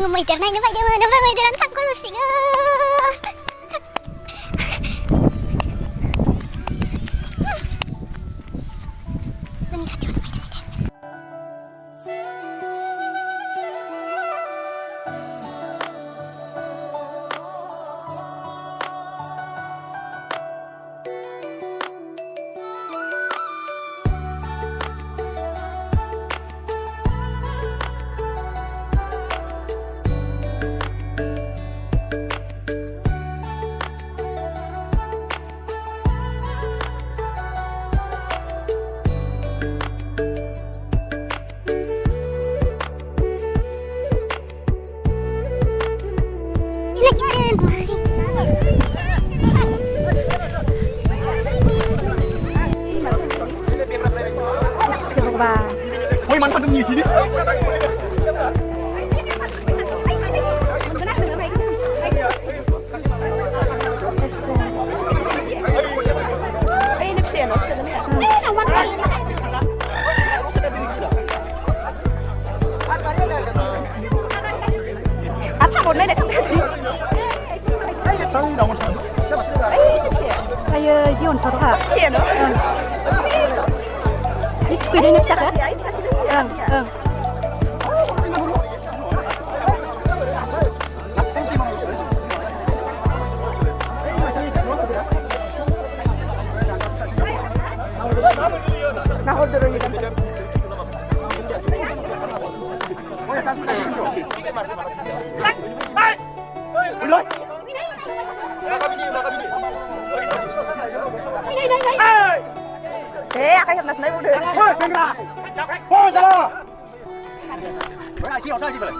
Jangan mau internet, nó phải mau internet không có lập xịn Dân khát cho nó phải Và may mắn hơn nhiều chứ đi. một đây này 아유, 지원 더 가. 이 축구 이런 냅 사가? 응, 응. 나 홀더러 이거. Rồi. Thế à, cái hiệp này lấy vô được. Thôi, đừng ra. Thôi ra đó. Với ai chiều thôi chị vậy.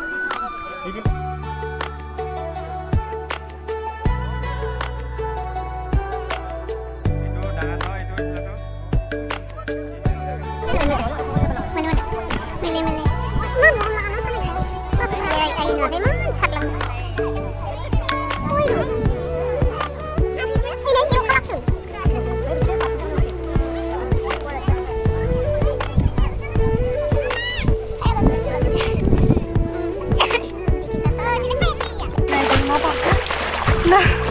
Nah,